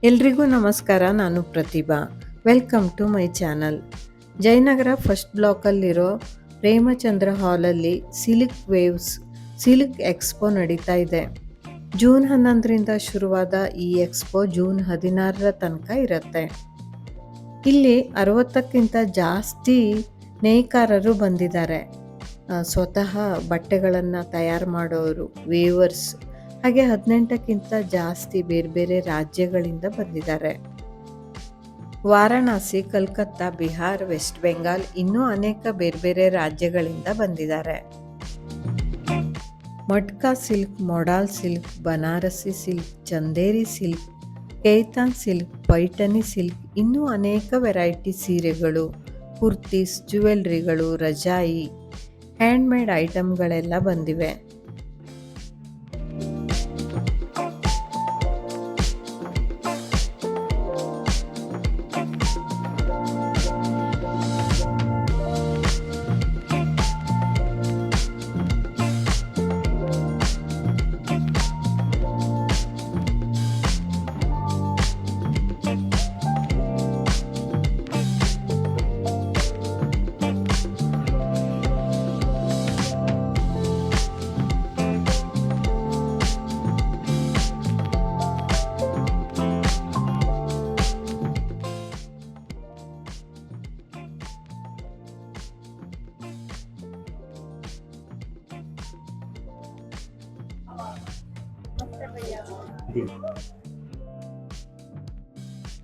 ಎಲ್ರಿಗೂ ನಮಸ್ಕಾರ. ನಾನು Pratibha. Welcome to my channel. Jayanagar first ಬ್ಲಾಕಲ್ಲಿರೋ ಪ್ರೇಮಚಂದ್ರ ಹಾಲಲ್ಲಿ ಸಿಲ್ಕ್ ವೇವ್ಸ್ ಸಿಲ್ಕ್ ಎಕ್ಸ್ಪೋ ನಡೀತಾ ಇದೆ. ಜೂನ್ 11ರಿಂದ ಶುರುವಾದ ಈ ಎಕ್ಸ್ಪೋ ಜೂನ್ 16ರ ತನಕ ಇರುತ್ತೆ. ಇಲ್ಲಿ 60ಕ್ಕಿಂತ ಜಾಸ್ತಿ ನೇಕಾರರು ಬಂದಿದ್ದಾರೆ. ಸ್ವತಃ ಬಟ್ಟೆಗಳನ್ನು ತಯಾರು ಮಾಡೋರು, ವೇವರ್ಸ್, ಹಾಗೆ 18ಕ್ಕಿಂತ ಜಾಸ್ತಿ ಬೇರೆ ಬೇರೆ ರಾಜ್ಯಗಳಿಂದ ಬಂದಿದ್ದಾರೆ. ವಾರಣಾಸಿ, ಕಲ್ಕತ್ತಾ, ಬಿಹಾರ್, ವೆಸ್ಟ್ ಬೆಂಗಾಲ್, ಇನ್ನೂ ಅನೇಕ ಬೇರೆ ಬೇರೆ ರಾಜ್ಯಗಳಿಂದ ಬಂದಿದ್ದಾರೆ. Matka silk, modal silk, Banarasi silk, Chanderi silk, Kaithan silk, Paithani silk, ಇನ್ನೂ ಅನೇಕ ವೆರೈಟಿ ಸೀರೆಗಳು, ಕುರ್ತೀಸ್, ಜ್ಯುವೆಲ್ರಿಗಳು, ರಜಾಯಿ, ಹ್ಯಾಂಡ್ಮೇಡ್ ಐಟಮ್ಗಳೆಲ್ಲ ಬಂದಿವೆ.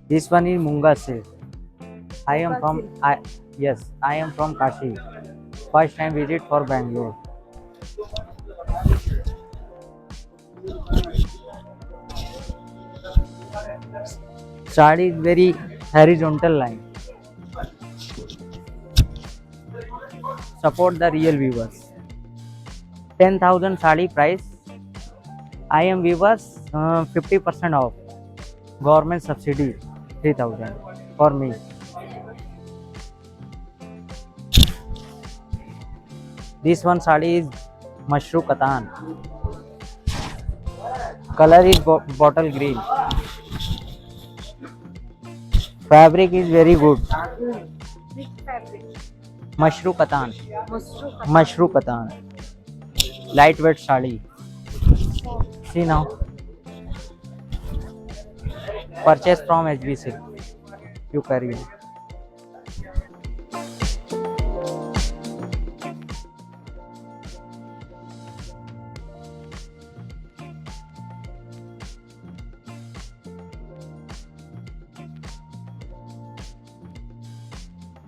This one is Munga silk. I am from Kashi. First time visit for Bangalore. Sari is very horizontal line. Support the real viewers. 10,000 sari price. I am viewers 50% off. Government subsidy 3,000 for me. This one sari is Mashru Katan. Color is bottle green. Fabric is very good. Mashru Katan. Mashru Katan. Lightweight sari. See now. Purchase from HBC. You carry.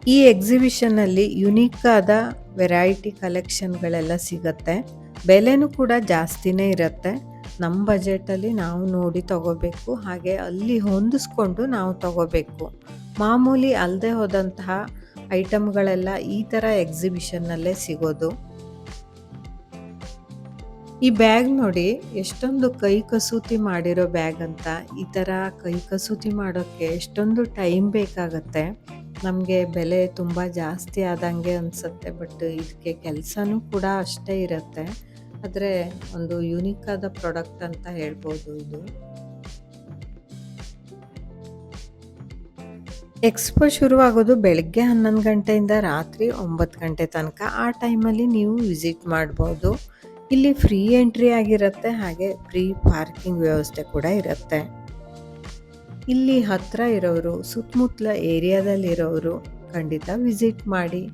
ಈ ಎಕ್ಸಿಬಿಷನ್ನಲ್ಲಿ unique ಆದ variety ಕಲೆಕ್ಷನ್ಗಳೆಲ್ಲ ಸಿಗುತ್ತೆ. ಬೆಲೆನೂ ಕೂಡ ಜಾಸ್ತಿನೇ ಇರುತ್ತೆ. ನಮ್ಮ ಬಜೆಟಲ್ಲಿ ನಾವು ನೋಡಿ ತಗೋಬೇಕು, ಹಾಗೆ ಅಲ್ಲಿ ಹೊಂದಿಸ್ಕೊಂಡು ನಾವು ತಗೋಬೇಕು. ಮಾಮೂಲಿ ಅಲ್ಲದೆ ಹೋದಂತಹ ಐಟಮ್ಗಳೆಲ್ಲ ಈ ಥರ ಎಕ್ಸಿಬಿಷನ್ನಲ್ಲೇ ಸಿಗೋದು. ಈ ಬ್ಯಾಗ್ ನೋಡಿ, ಎಷ್ಟೊಂದು ಕೈ ಕಸೂತಿ ಮಾಡಿರೋ ಬ್ಯಾಗ್ ಅಂತ. ಈ ಥರ ಕೈ ಕಸೂತಿ ಮಾಡೋಕ್ಕೆ ಎಷ್ಟೊಂದು ಟೈಮ್ ಬೇಕಾಗತ್ತೆ. ನಮಗೆ ಬೆಲೆ ತುಂಬ ಜಾಸ್ತಿ ಆದಂಗೆ ಅನಿಸುತ್ತೆ, ಬಟ್ ಇದಕ್ಕೆ ಕೆಲಸನೂ ಕೂಡ ಅಷ್ಟೇ ಇರುತ್ತೆ. ಆದರೆ ಒಂದು ಯುನೀಕ್ ಆದ ಪ್ರಾಡಕ್ಟ್ ಅಂತ ಹೇಳ್ಬೋದು ಇದು. ಎಕ್ಸ್ಪೋ ಶುರುವಾಗೋದು ಬೆಳಗ್ಗೆ 11 ಗಂಟೆಯಿಂದ ರಾತ್ರಿ 9 ಗಂಟೆ ತನಕ. ಆ ಟೈಮಲ್ಲಿ ನೀವು ವಿಸಿಟ್ ಮಾಡ್ಬೋದು. ಇಲ್ಲಿ ಫ್ರೀ ಎಂಟ್ರಿ ಆಗಿರುತ್ತೆ, ಹಾಗೆ ಫ್ರೀ ಪಾರ್ಕಿಂಗ್ ವ್ಯವಸ್ಥೆ ಕೂಡ ಇರುತ್ತೆ. ಇಲ್ಲಿ ಹತ್ತಿರ ಇರೋರು, ಸುತ್ತಮುತ್ತಲ ಏರಿಯಾದಲ್ಲಿರೋರು ಖಂಡಿತ ವಿಸಿಟ್ ಮಾಡಿ.